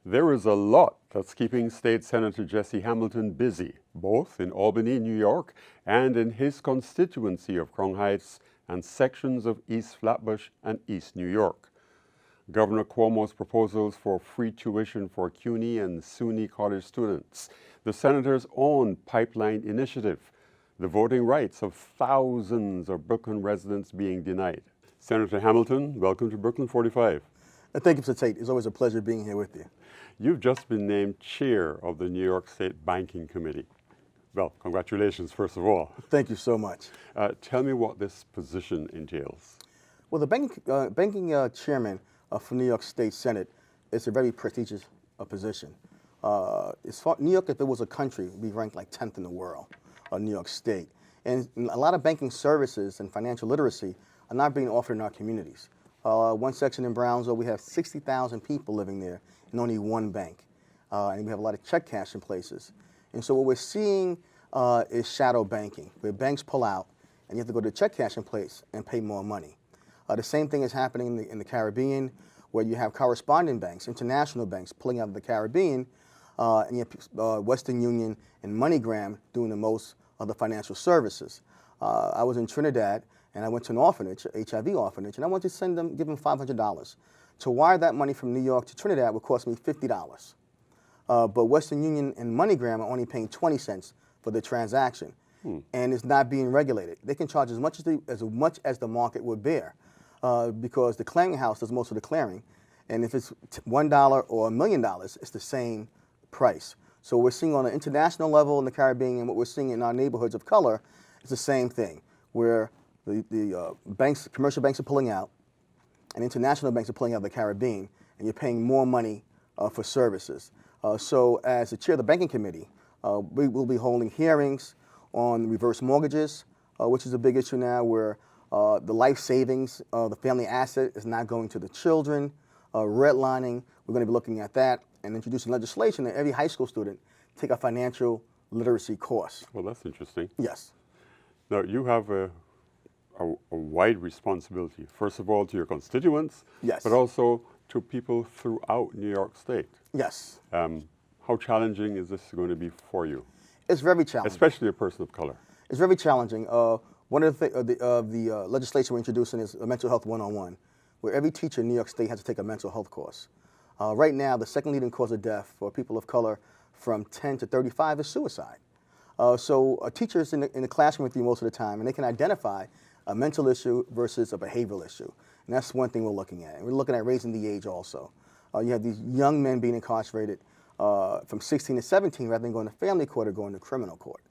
There is a lot that's keeping State Senator Jesse Hamilton busy, both in Albany, New York, and in his constituency of Crown Heights and sections of East Flatbush and East New York. Governor Cuomo's proposals for free tuition for CUNY and SUNY college students, the senator's own pipeline initiative, the voting rights of thousands of Brooklyn residents being denied. Senator Hamilton, welcome to Brooklyn 45. Thank you, Mr. Tate. It's always a pleasure being here with you. You've just been named chair of the New York State Banking Committee. Well, congratulations, first of all. Thank you so much. Tell me what this position entails. Well, the banking chairman for New York State Senate is a very prestigious position. New York, if it was a country, would be ranked like 10th in the world, New York State. And a lot of banking services and financial literacy are not being offered in our communities. One section in Brownsville, we have 60,000 people living there and only one bank. And we have a lot of check cash in places. And so what we're seeing is shadow banking, where banks pull out and you have to go to the check cash in place and pay more money. The same thing is happening in the Caribbean, where you have correspondent banks, international banks pulling out of the Caribbean, and you have Western Union and MoneyGram doing the most of the financial services. I was in Trinidad, and I went to an orphanage, HIV orphanage, and I wanted to give them $500. To wire that money from New York to Trinidad would cost me $50. But Western Union and MoneyGram are only paying 20 cents for the transaction, and it's not being regulated. They can charge as much as the market would bear, because the clearinghouse does most of the clearing, and if it's $1 or $1 million, it's the same price. So we're seeing on an international level in the Caribbean, and what we're seeing in our neighborhoods of color is the same thing, where the banks, commercial banks are pulling out, and international banks are pulling out of the Caribbean, and you're paying more money for services. So as the chair of the banking committee, we will be holding hearings on reverse mortgages, which is a big issue now, where the life savings, the family asset is not going to the children. Redlining, we're going to be looking at that and introducing legislation that every high school student take a financial literacy course. Well, that's interesting. Yes. Now, you have a wide responsibility, first of all to your constituents, yes, but also to people throughout New York State. Yes. How challenging is this going to be for you? It's very challenging. Especially a person of color. It's very challenging. One of the legislation we're introducing is a Mental Health 101, where every teacher in New York State has to take a mental health course. Right now, the second leading cause of death for people of color from 10 to 35 is suicide. So a teacher's in the classroom with you most of the time, and they can identify a mental issue versus a behavioral issue. And that's one thing we're looking at. And we're looking at raising the age also. You have these young men being incarcerated from 16 to 17 rather than going to family court or going to criminal court.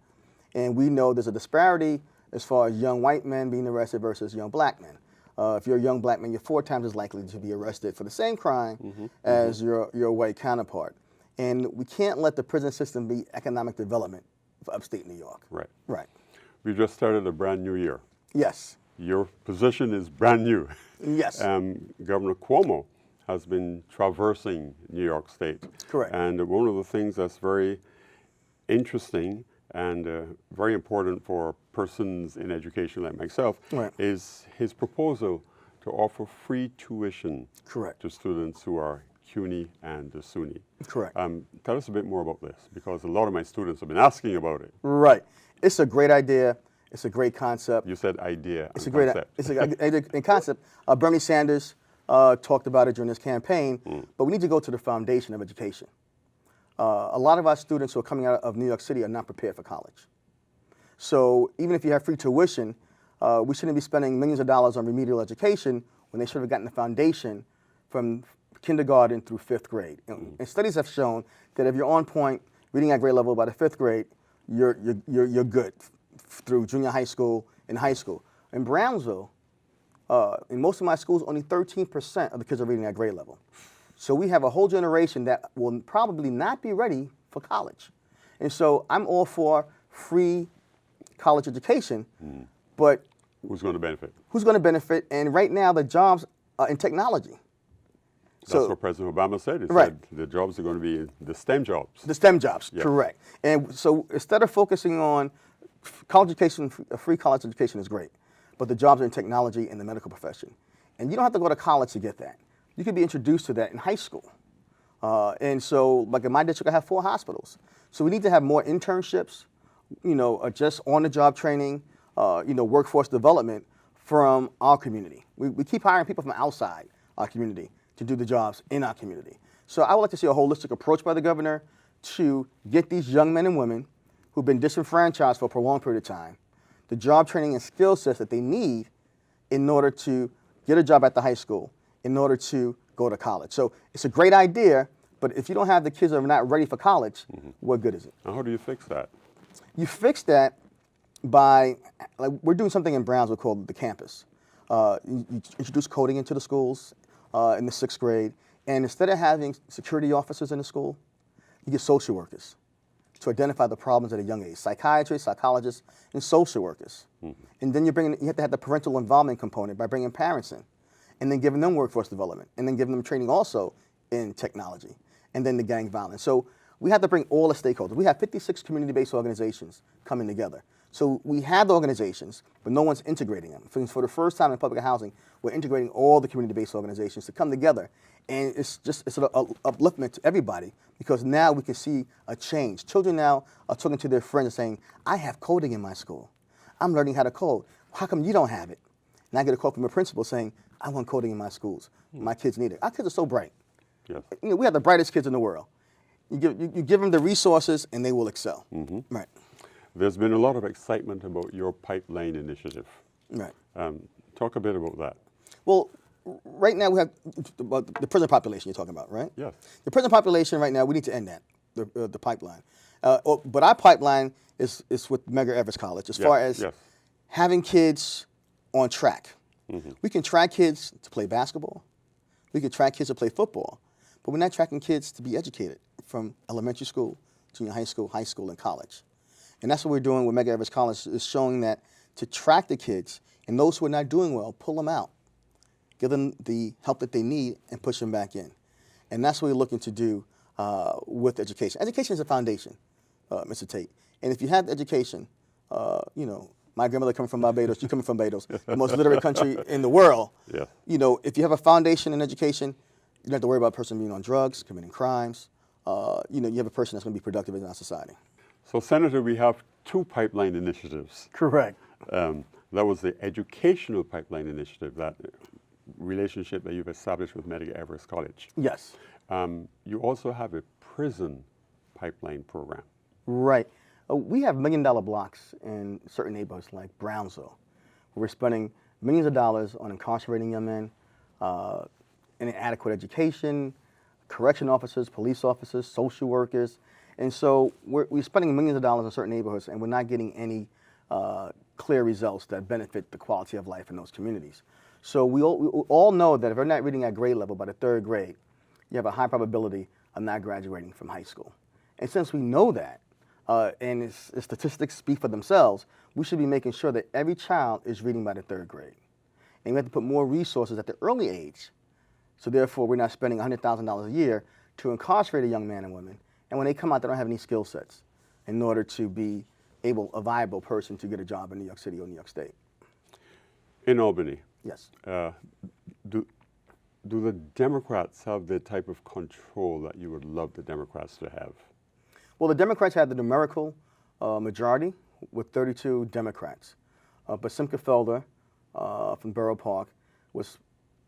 And we know there's a disparity as far as young white men being arrested versus young black men. If you're a young black man, you're 4 times as likely to be arrested for the same crime as your white counterpart. And we can't let the prison system be economic development for upstate New York. Right. Right. We just started a brand new year. Yes. Your position is brand new. Yes. Governor Cuomo has been traversing New York State. Correct. And one of the things that's very interesting and very important for persons in education like myself, right, is his proposal to offer free tuition, correct, to students who are CUNY and the SUNY. Correct. Tell us a bit more about this, because a lot of my students have been asking about it. Right. It's a great idea. It's a great concept. You said idea. It's a great concept. Bernie Sanders talked about it during his campaign, but we need to go to the foundation of education. A lot of our students who are coming out of New York City are not prepared for college. So even if you have free tuition, we shouldn't be spending millions of dollars on remedial education when they should have gotten the foundation from kindergarten through 5th grade. And studies have shown that if you're on point, reading at grade level by the 5th grade, you're good through junior high school and high school. In Brownsville, in most of my schools, only 13% of the kids are reading at grade level. So we have a whole generation that will probably not be ready for college. And so I'm all for free college education, but who's going to benefit? Who's going to benefit? And right now, the jobs are in technology. That's what President Obama said. He right, said the jobs are going to be the STEM jobs. The STEM jobs, yeah, correct. And so instead of focusing on college education, a free college education is great, but the jobs are in technology and the medical profession. And you don't have to go to college to get that. You can be introduced to that in high school. And so, like in my district, I have 4 hospitals. So we need to have more internships, just on-the-job training, workforce development from our community. We keep hiring people from outside our community to do the jobs in our community. So I would like to see a holistic approach by the governor to get these young men and women who've been disenfranchised for a prolonged period of time the job training and skill sets that they need in order to get a job at the high school, in order to go to college. So it's a great idea, but if you don't have the kids that are not ready for college, what good is it? Now, how do you fix that? You fix that by, we're doing something in Brownsville called the campus. You introduce coding into the schools in the 6th grade, and instead of having security officers in the school, you get social workers to identify the problems at a young age, psychiatrists, psychologists, and social workers. And then you have to have the parental involvement component by bringing parents in, and then giving them workforce development, and then giving them training also in technology, and then the gang violence. So we have to bring all the stakeholders. We have 56 community-based organizations coming together. So we have the organizations, but no one's integrating them. For the first time in public housing, we're integrating all the community-based organizations to come together. And it's an upliftment to everybody because now we can see a change. Children now are talking to their friends and saying, I have coding in my school. I'm learning how to code. How come you don't have it? And I get a call from a principal saying, I want coding in my schools. My kids need it. Our kids are so bright. Yes. We have the brightest kids in the world. You give them the resources and they will excel. Right. There's been a lot of excitement about your pipeline initiative. Right. Talk a bit about that. Well, right now we have the prison population you're talking about, right? Yes. The prison population right now, we need to end that, the pipeline. But our pipeline is with Medgar Evers College as far as having kids on track. We can track kids to play basketball. We can track kids to play football. But we're not tracking kids to be educated from elementary school, junior high school, and college. And that's what we're doing with Medgar Evers College, is showing that to track the kids and those who are not doing well, pull them out, give them the help that they need, and push them back in. And that's what we're looking to do with education. Education is a foundation, Mr. Tate. And if you have education, my grandmother coming from Barbados, you coming from Barbados, the most literate country in the world. Yeah. If you have a foundation in education, you don't have to worry about a person being on drugs, committing crimes. You have a person that's going to be productive in our society. So, Senator, we have 2 pipeline initiatives. Correct. That was the educational pipeline initiative, that relationship that you've established with Medgar Evers College. Yes. You also have a prison pipeline program. Right. We have $1 million blocks in certain neighborhoods like Brownsville, where we're spending millions of dollars on incarcerating young men, inadequate education, correction officers, police officers, social workers. And so we're spending millions of dollars in certain neighborhoods, and we're not getting any clear results that benefit the quality of life in those communities. So we all know that if you're not reading at grade level by the 3rd grade, you have a high probability of not graduating from high school. And since we know that, and the statistics speak for themselves, we should be making sure that every child is reading by the 3rd grade. And we have to put more resources at the early age. So therefore, we're not spending $100,000 a year to incarcerate a young man and woman. And when they come out, they don't have any skill sets in order to be a viable person to get a job in New York City or New York State. In Albany, Yes. Do the Democrats have the type of control that you would love the Democrats to have? Well, the Democrats had the numerical majority with 32 Democrats. But Simcha Felder from Borough Park was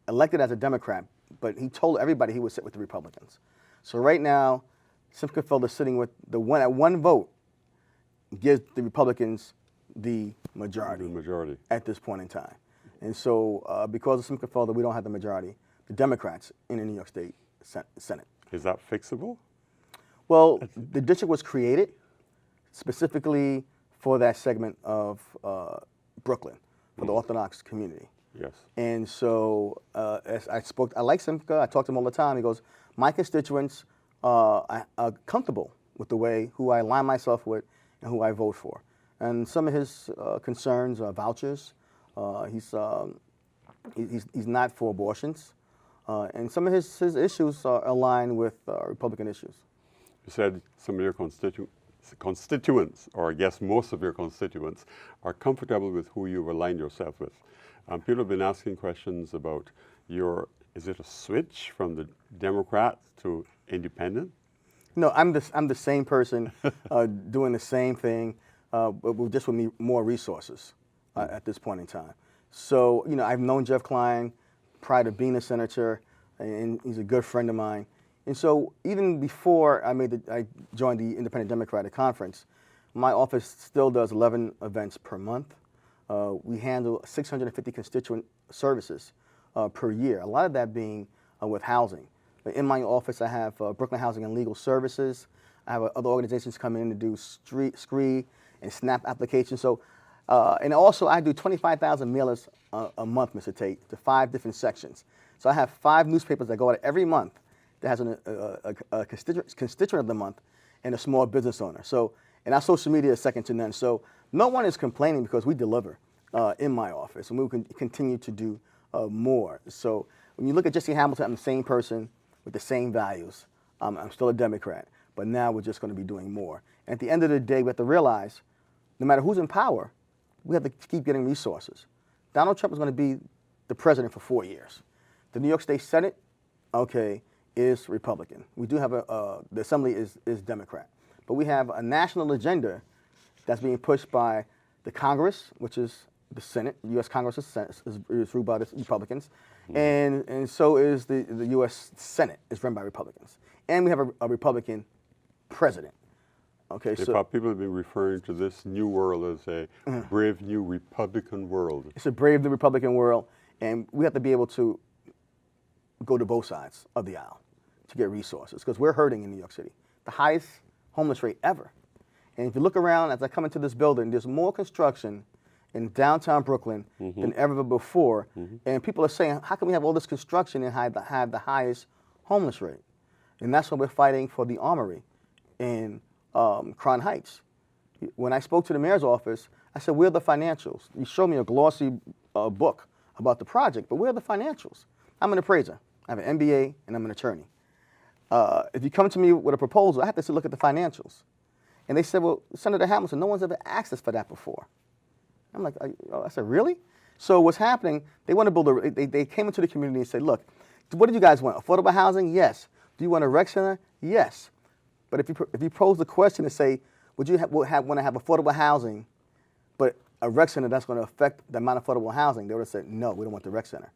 elected as a Democrat, but he told everybody he would sit with the Republicans. So right now, Simcha Felder sitting with one vote gives the Republicans the majority. At this point in time. And so because of Simcha Felder, we don't have the majority, the Democrats in the New York State Senate. Is that fixable? Well, the district was created specifically for that segment of Brooklyn, for the Orthodox community. Yes. And so as I like Simcha, I talk to him all the time. He goes, my constituents are comfortable with the way who I align myself with and who I vote for. And some of his concerns are vouchers. He's not for abortions. And some of his issues are aligned with Republican issues. You said some of your constituents constituents, or I guess most of your constituents, are comfortable with who you've aligned yourself with. People have been asking questions about is it a switch from the Democrat to independent? No, I'm the same person doing the same thing, but just with more resources at this point in time. So, I've known Jeff Klein prior to being a senator, and he's a good friend of mine. And so even before I joined the Independent Democratic Conference, my office still does 11 events per month. We handle 650 constituent services per year, a lot of that being with housing. In my office, I have Brooklyn Housing and Legal Services. I have other organizations coming in to do SCREE and SNAP applications. So, and also I do 25,000 mailers a month, Mr. Tate, to 5 different sections. So I have 5 newspapers that go out every month that has a constituent of the month and a small business owner. So, and our social media is second to none. So no one is complaining because we deliver in my office, and we will continue to do more. So when you look at Jesse Hamilton, I'm the same person with the same values. I'm still a Democrat, but now we're just going to be doing more. And at the end of the day, we have to realize, no matter who's in power, we have to keep getting resources. Donald Trump is going to be the president for 4 years. The New York State Senate, is Republican. We do have the Assembly is Democrat. But we have a national agenda that's being pushed by the Congress, which is the Senate. The U.S. Congress is ruled by the Republicans. And so is the U.S. Senate is run by Republicans. And we have a Republican president. People have been referring to this new world as a brave new Republican world. It's a brave new Republican world, and we have to be able to go to both sides of the aisle to get resources, because we're hurting in New York City. The highest homeless rate ever. And if you look around, as I come into this building, there's more construction in downtown Brooklyn than ever before. And people are saying, how can we have all this construction and have the highest homeless rate? And that's why we're fighting for the Armory in Crown Heights. When I spoke to the mayor's office, I said, where are the financials? You showed me a glossy book about the project, but where are the financials? I'm an appraiser. I have an MBA, and I'm an attorney. If you come to me with a proposal, I have to look at the financials. And they said, well, Senator Hamilton, no one's ever asked us for that before. I'm like, I said, really? So what's happening, they want to build they came into the community and said, look, what do you guys want? Affordable housing? Yes. Do you want a rec center? Yes. But if you pose the question and say, would you want to have affordable housing, but a rec center that's going to affect the amount of affordable housing, they would have said, no, we don't want the rec center.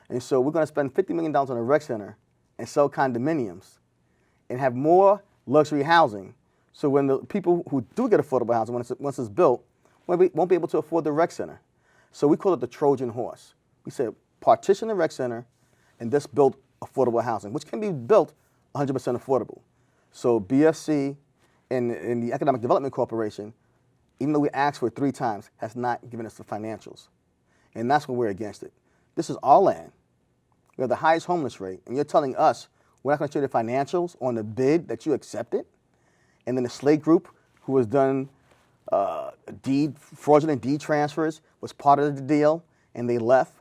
And so we're going to spend $50 million on a rec center and sell condominiums and have more luxury housing. So when the people who do get affordable housing, once it's built, won't be able to afford the rec center. So we call it the Trojan horse. We said partition the rec center and just build affordable housing, which can be built 100% affordable. So BFC and the Economic Development Corporation, even though we asked for it 3 times, has not given us the financials. And that's when we're against it. This is our land. We have the highest homeless rate, and you're telling us we're not going to show the financials on the bid that you accepted? And then the Slate Group, who has done fraudulent deed transfers, was part of the deal, and they left.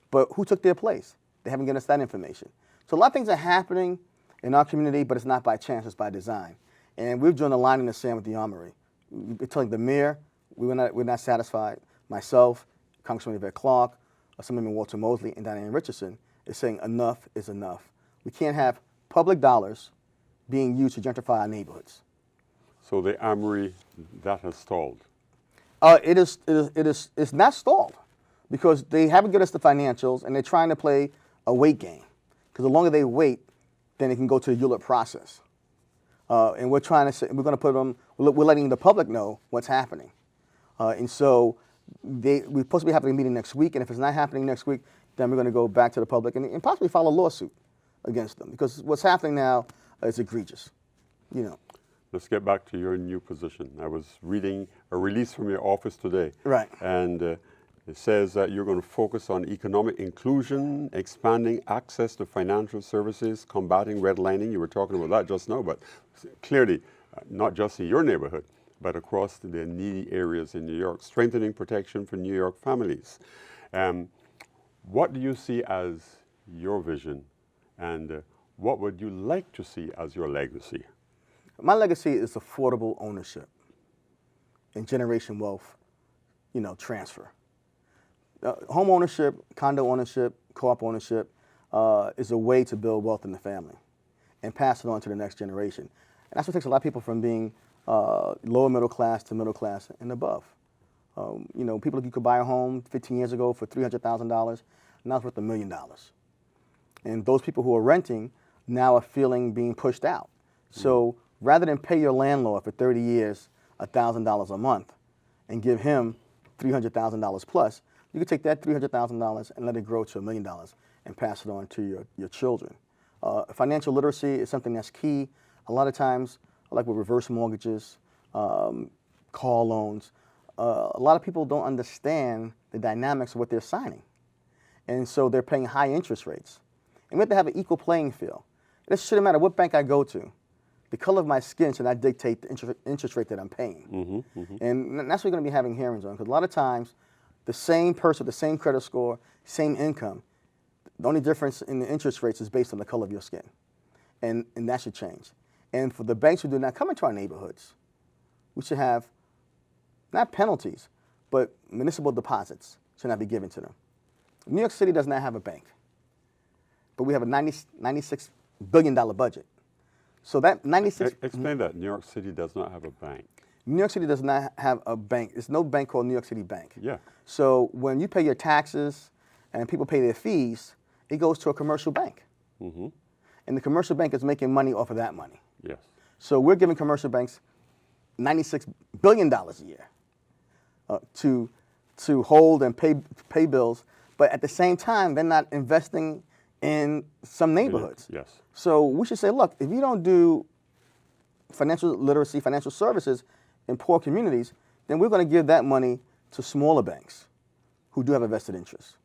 But who took their place? They haven't given us that information. So a lot of things are happening in our community, but it's not by chance, it's by design. And we've drawn a line in the sand with the Armory. We're telling the mayor we're not satisfied. Myself, Congressman Yvette Clarke, Assemblyman Walter Mosley, and Diane Richardson is saying enough is enough. We can't have public dollars being used to gentrify our neighborhoods. So the Armory, that has stalled? It's not stalled, because they haven't given us the financials, and they're trying to play a wait game. Because the longer they wait, then it can go to the ULIP process. And we're trying to say, we're going to put them, we're letting the public know what's happening. And so we're supposed to be having a meeting next week, and if it's not happening next week, then we're going to go back to the public and possibly file a lawsuit against them, because what's happening now is egregious. Let's get back to your new position. I was reading a release from your office today. Right. And it says that you're going to focus on economic inclusion, expanding access to financial services, combating redlining. You were talking about that just now, but clearly, not just in your neighborhood, but across the needy areas in New York, strengthening protection for New York families. What do you see as your vision, and what would you like to see as your legacy? My legacy is affordable ownership and generation wealth, transfer. Home ownership, condo ownership, co-op ownership is a way to build wealth in the family and pass it on to the next generation. And that's what takes a lot of people from being lower middle class to middle class and above. People you could buy a home 15 years ago for $300,000, now it's worth $1 million. And those people who are renting now are feeling being pushed out. So rather than pay your landlord for 30 years $1,000 a month and give him $300,000 plus, you could take that $300,000 and let it grow to $1 million and pass it on to your children. Financial literacy is something that's key. A lot of times, like with reverse mortgages, car loans, a lot of people don't understand the dynamics of what they're signing. And so they're paying high interest rates. And we have to have an equal playing field. It shouldn't matter what bank I go to. The color of my skin should not dictate the interest rate that I'm paying. And that's what we're going to be having hearings on, because a lot of times, the same person, the same credit score, same income, the only difference in the interest rates is based on the color of your skin. And that should change. And for the banks who do not come into our neighborhoods, we should have not penalties, but municipal deposits should not be given to them. New York City does not have a bank, but we have a $96 billion budget. So that 96... Explain that. New York City does not have a bank. New York City does not have a bank. There's no bank called New York City Bank. Yeah. So when you pay your taxes and people pay their fees, it goes to a commercial bank. And the commercial bank is making money off of that money. Yes. So we're giving commercial banks $96 billion a year to hold and pay bills, but at the same time, they're not investing in some neighborhoods. Yes. So we should say, look, if you don't do financial literacy, financial services in poor communities, then we're going to give that money to smaller banks who do have a vested interest.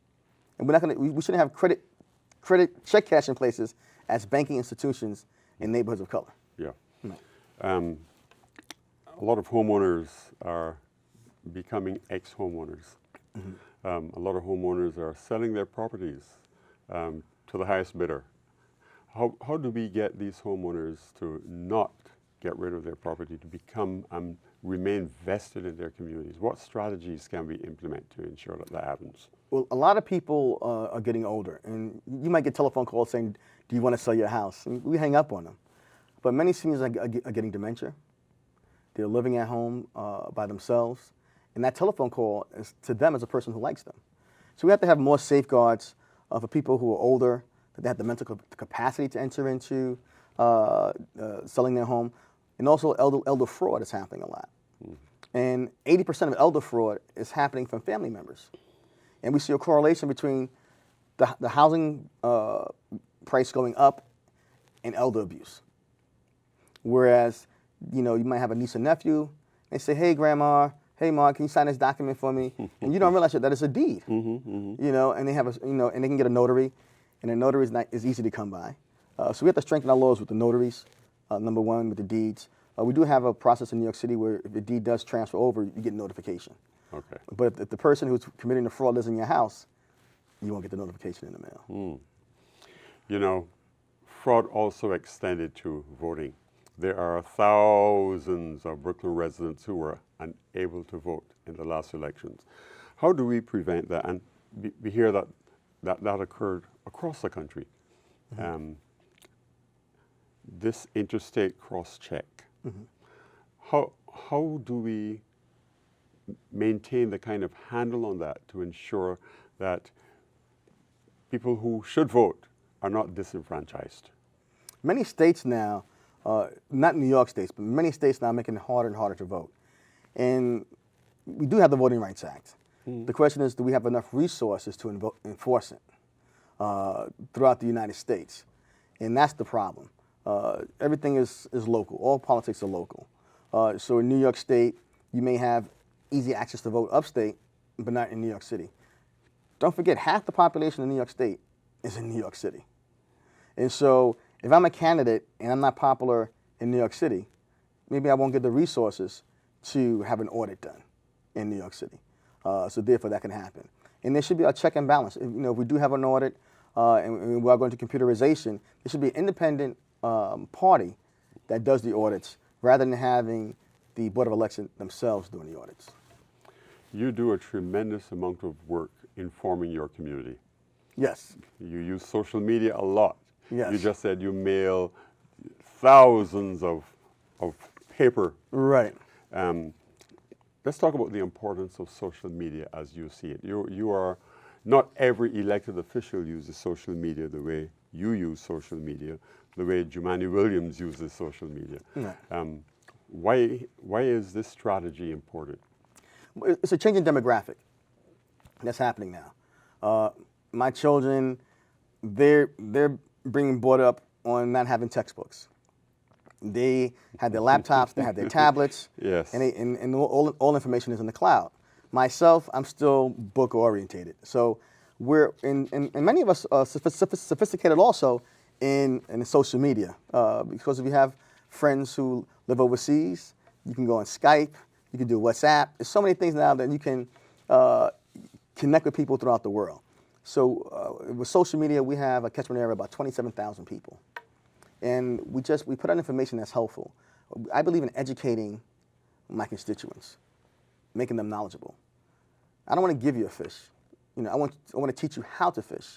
And we shouldn't have credit check cashing places as banking institutions in neighborhoods of color. Yeah. Right. A lot of homeowners are becoming ex-homeowners. A lot of homeowners are selling their properties to the highest bidder. How do we get these homeowners to not get rid of their property, to become remain vested in their communities? What strategies can we implement to ensure that happens? Well, a lot of people are getting older, and you might get telephone calls saying, do you want to sell your house? And we hang up on them. But many seniors are getting dementia. They're living at home by themselves, and that telephone call is to them as a person who likes them. So we have to have more safeguards for people who are older, that they have the mental capacity to enter into selling their home, and also elder fraud is happening a lot. And 80% of elder fraud is happening from family members. And we see a correlation between the housing price going up and elder abuse. Whereas, you might have a niece and nephew, and say, hey, grandma, hey, ma, can you sign this document for me? And you don't realize that it's a deed. And they have and they can get a notary, and a notary is easy to come by. So we have to strengthen our laws with the notaries, number one, with the deeds. We do have a process in New York City where if the deed does transfer over, you get notification. Okay. But if the person who's committing the fraud lives in your house, you won't get the notification in the mail. Fraud also extended to voting. There are thousands of Brooklyn residents who were unable to vote in the last elections. How do we prevent that? And we hear that occurred across the country. This interstate cross-check. How do we maintain the kind of handle on that to ensure that people who should vote are not disenfranchised? Many states now, not New York states, but many states now are making it harder and harder to vote. And we do have the Voting Rights Act. The question is, do we have enough resources to enforce it throughout the United States? And that's the problem. Everything is local. All politics are local. So in New York State, you may have easy access to vote upstate, but not in New York City. Don't forget, half the population in New York State is in New York City. And so if I'm a candidate and I'm not popular in New York City, maybe I won't get the resources to have an audit done in New York City. So therefore that can happen. And there should be a check and balance. If we do have an audit and we are going to computerization, there should be an independent party that does the audits rather than having the Board of Election themselves doing the audits. You do a tremendous amount of work informing your community. Yes. You use social media a lot. Yes. You just said you mail thousands of paper. Right. Let's talk about the importance of social media as you see it. You are, not every elected official uses social media the way you use social media, the way Jumaane Williams uses social media. Right. Why is this strategy important? It's a changing demographic that's happening now. My children, they're being brought up on not having textbooks. They have their laptops, they have their tablets, Yes. and all information is in the cloud. Myself, I'm still book orientated. So and many of us are sophisticated also in social media, because if you have friends who live overseas, you can go on Skype, you can do WhatsApp. There's so many things now that you can connect with people throughout the world. So with social media, we have a catchment area of about 27,000 people. And we put out information that's helpful. I believe in educating my constituents, making them knowledgeable. I don't want to give you a fish. I want to teach you how to fish.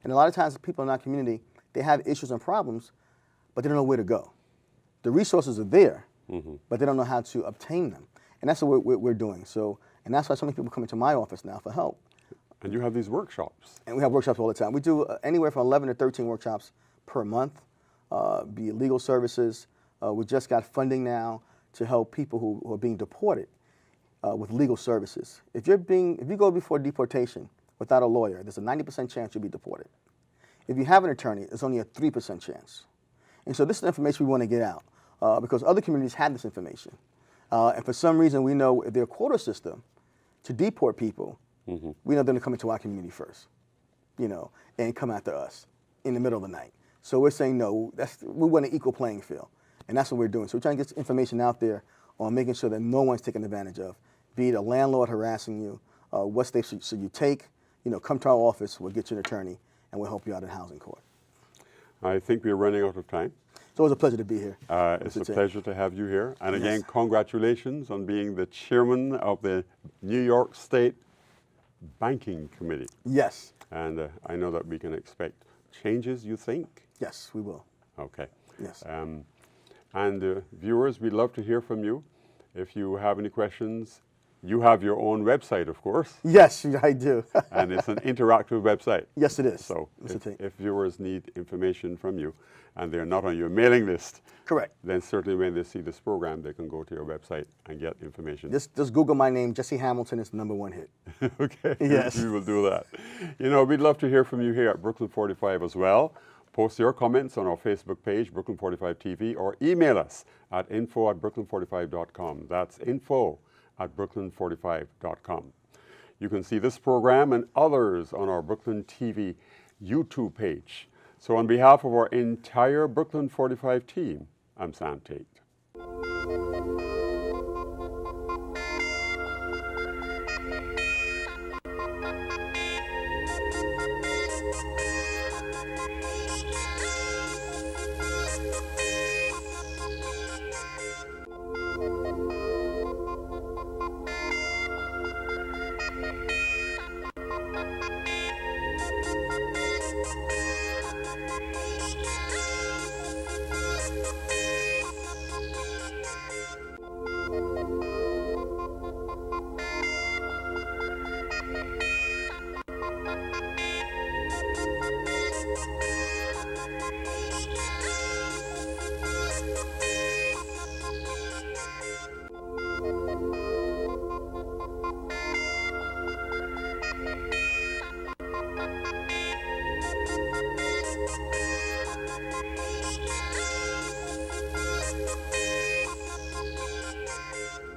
And a lot of times people in our community, they have issues and problems, but they don't know where to go. The resources are there, but they don't know how to obtain them. And that's what we're doing. And that's why so many people come into my office now for help. And you have these workshops. And we have workshops all the time. We do anywhere from 11 to 13 workshops per month, be it legal services. We just got funding now to help people who are being deported with legal services. If you go before deportation without a lawyer, there's a 90% chance you'll be deported. If you have an attorney, there's only a 3% chance. And so this is the information we want to get out because other communities have this information. And for some reason, we know if their quota system to deport people, we know they're going to come into our community first, and come after us in the middle of the night. So we're saying, no, we want an equal playing field. And that's what we're doing. So we're trying to get information out there on making sure that no one's taken advantage of, be it a landlord harassing you, what steps should you take, come to our office, we'll get you an attorney, and we'll help you out in housing court. I think we're running out of time. So it was a pleasure to be here. It's a pleasure to have you here. And again, congratulations on being the chairman of the New York State Banking Committee. Yes. And I know that we can expect changes, you think? Yes, we will. Okay. Yes. And viewers, we'd love to hear from you. If you have any questions, you have your own website, of course. Yes, I do. And it's an interactive website. Yes, it is. So if viewers need information from you and they're not on your mailing list, correct, then certainly when they see this program, they can go to your website and get information. Just Google my name, Jesse Hamilton, is the #1 hit. Okay. Yes. We will do that. We'd love to hear from you here at Brooklyn 45 as well. Post your comments on our Facebook page, Brooklyn 45 TV, or email us at info@brooklyn45.com. That's info@brooklyn45.com. You can see this program and others on our Brooklyn TV YouTube page. So on behalf of our entire Brooklyn 45 team, I'm Sam Tate.